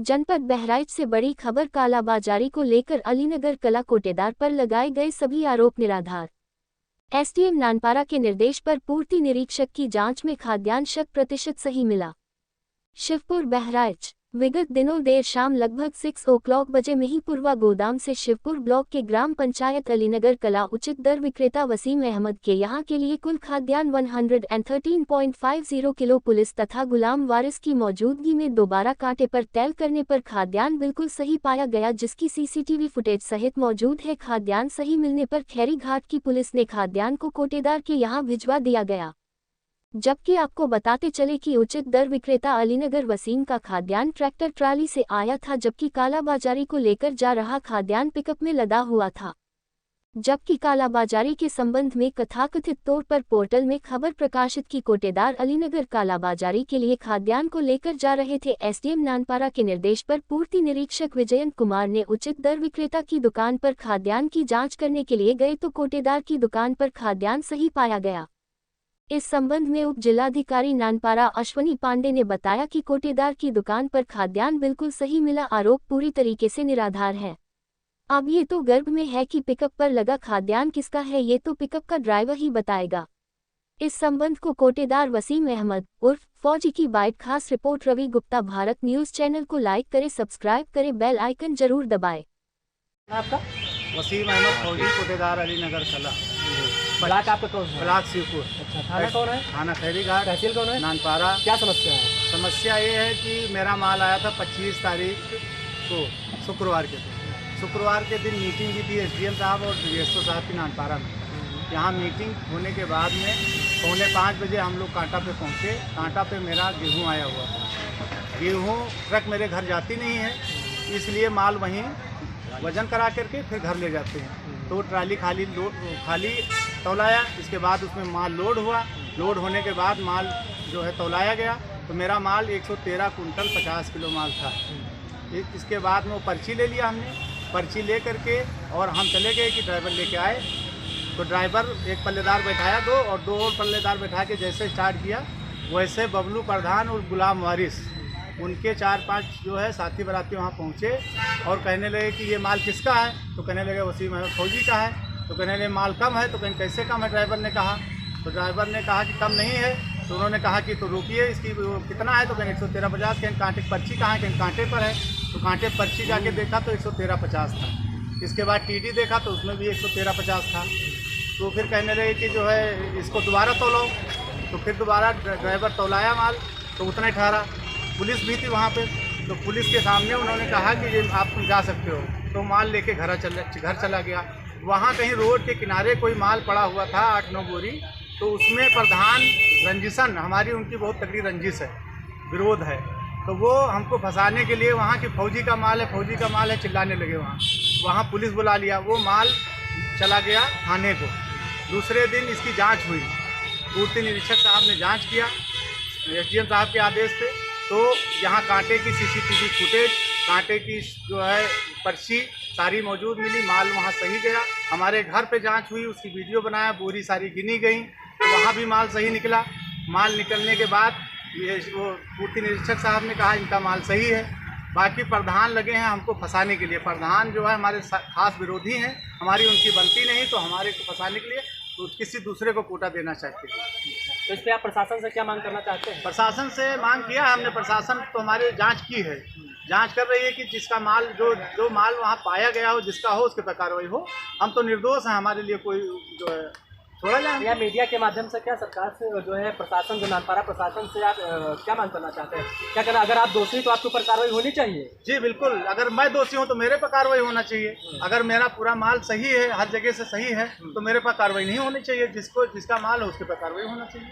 जनपद बहराइच से बड़ी खबर। कालाबाजारी को लेकर अलीनगर कला कोटेदार पर लगाए गए सभी आरोप निराधार। एसडीएम नानपारा के निर्देश पर पूर्ति निरीक्षक की जांच में खाद्यान्न 100% सही मिला। शिवपुर बहराइच। विगत दिनों देर शाम लगभग 6 o'clock बजे महिपुरवा गोदाम से शिवपुर ब्लॉक के ग्राम पंचायत अलीनगर कला उचित दर विक्रेता वसीम अहमद के यहां के लिए कुल खाद्यान्न 113.50 किलो पुलिस तथा गुलाम वारिस की मौजूदगी में दोबारा कांटे पर तैल करने पर खाद्यान्न बिल्कुल सही पाया गया, जिसकी सीसीटीवी फुटेज सहित मौजूद है। खाद्यान्न सही मिलने पर खैरी घाट की पुलिस ने खाद्यान्न को कोटेदार के यहां भिजवा दिया गया। जबकि आपको बताते चले कि उचित दर विक्रेता अलीनगर वसीम का खाद्यान्न ट्रैक्टर ट्राली से आया था, जबकि कालाबाजारी को लेकर जा रहा खाद्यान्न पिकअप में लदा हुआ था। जबकि कालाबाजारी के संबंध में कथाकथित तौर पर पोर्टल में खबर प्रकाशित की कोटेदार अलीनगर कालाबाजारी के लिए खाद्यान्न को लेकर जा रहे थे। एसडीएम नानपारा के निर्देश पर पूर्ति निरीक्षक विजयंत कुमार ने उचित दर विक्रेता की दुकान पर खाद्यान्न की जाँच करने के लिए गए तो कोटेदार की दुकान पर खाद्यान्न सही पाया गया। इस संबंध में उप जिलाधिकारी नानपारा अश्वनी पांडे ने बताया कि कोटेदार की दुकान पर खाद्यान्न बिल्कुल सही मिला। आरोप पूरी तरीके से निराधार है। अब ये तो गर्भ में है कि पिकअप पर लगा खाद्यान्न किसका है, ये तो पिकअप का ड्राइवर ही बताएगा। इस संबंध को कोटेदार वसीम अहमद उर्फ फौजी की बाइट। खास report Ravi Gupta. Bharat news channel को लाइक करें, सब्सक्राइब करें, बेल आइकन जरूर दबाएं। आपका वसीम अहमद फौजी कोटेदार अलीनगर कला। ब्लॉक आपका कौन है? ब्लॉक शिवपुर। अच्छा, थाना कौन है? थाना खैरी घाट। तहसील कौन है? नानपारा। क्या समस्या है? समस्या ये है कि मेरा माल आया था 25 तारीख को, शुक्रवार के दिन। शुक्रवार के दिन मीटिंग की थी एसडीएम साहब और डीएसओ साहब की नानपारा में। यहाँ मीटिंग होने के बाद में 4:45 बजे हम लोग कांटा पे पहुँचे। कांटा पे मेरा गेहूँ आया हुआ था। गेहूँ ट्रक मेरे घर जाती नहीं है, इसलिए माल वहीं वजन करा करके फिर घर ले जाते हैं। तो ट्राली खाली तौलाया, इसके बाद उसमें माल लोड हुआ। लोड होने के बाद माल जो है तौलाया गया, तो मेरा माल 113 कुंटल 50 किलो माल था। इसके बाद में वो पर्ची ले लिया हमने। पर्ची ले करके और हम चले गए कि ड्राइवर लेके आए, तो ड्राइवर एक पल्लेदार बैठाया दो और पल्लेदार बैठा के जैसे स्टार्ट किया, वैसे बबलू प्रधान और गुलाम वारिस उनके 4-5 जो है साथी बराती वहाँ पहुँचे और कहने लगे कि ये माल किसका है। तो कहने लगे वसीम अहमद फौजी का है। तो कहने लगे माल कम है। तो कहने कैसे कम है, ड्राइवर ने कहा। तो ड्राइवर ने कहा कि कम नहीं है। तो उन्होंने कहा कि तो रुकिए, इसकी कितना है। तो कहने 113.50। कहीं कांटे पर्ची कहाँ है, कहीं कांटे पर है। तो कांटे पर्ची जाके देखा तो 113.50 था। इसके बाद टीडी देखा तो उसमें भी 113.50 था। तो फिर कहने लगे कि जो है इसको दोबारा तौलाओ। तो फिर दोबारा ड्राइवर तौलाया माल, तो उतना ही ठहरा। पुलिस भी थी वहाँ पे, तो पुलिस के सामने उन्होंने कहा कि ये आप तुम जा सकते हो। तो माल लेके घर चला गया। वहाँ कहीं रोड के किनारे कोई माल पड़ा हुआ था 8-9 बोरी। तो उसमें प्रधान रंजिशन, हमारी उनकी बहुत तगड़ी रंजिश है, विरोध है। तो वो हमको फंसाने के लिए वहाँ की फौजी का माल है, फौजी का माल है चिल्लाने लगे। वहाँ पुलिस बुला लिया। वो माल चला गया थाने को। दूसरे दिन इसकी जाँच हुई। पूर्ति निरीक्षक साहब ने जाँच किया एसडीएम साहब के आदेश पे। तो यहाँ कांटे की सीसीटीवी फुटेज, कांटे की जो है पर्ची सारी मौजूद मिली। माल वहाँ सही गया। हमारे घर पे जांच हुई, उसकी वीडियो बनाया, बोरी सारी गिनी गई, तो वहाँ भी माल सही निकला। माल निकलने के बाद ये वो पूर्ति निरीक्षक साहब ने कहा इनका माल सही है। बाकी प्रधान लगे हैं हमको फंसाने के लिए। प्रधान जो है हमारे खास विरोधी हैं, हमारी उनकी बनती नहीं, तो हमारे को फंसाने के लिए तो किसी दूसरे को कोटा देना चाहते हैं। तो इस पर आप प्रशासन से क्या मांग करना चाहते हैं? प्रशासन से मांग किया है हमने। प्रशासन तो हमारे जांच की है, जांच कर रही है कि जिसका माल जो माल वहाँ पाया गया हो, जिसका हो उसके पर कार्रवाई हो। हम तो निर्दोष हैं, हमारे लिए कोई जो है छोड़ा जाए। या मीडिया के माध्यम से क्या सरकार से जो है प्रशासन, जो नानपारा प्रशासन से आप क्या मांग करना चाहते हैं? क्या करना, अगर आप दोषी तो आपके ऊपर कार्रवाई होनी चाहिए? जी बिल्कुल, अगर मैं दोषी हूँ तो मेरे पर कार्रवाई होना चाहिए। अगर मेरा पूरा माल सही है, हर जगह से सही है, तो मेरे पर कार्रवाई नहीं होनी चाहिए। जिसका माल हो उसके पर कार्रवाई होना चाहिए।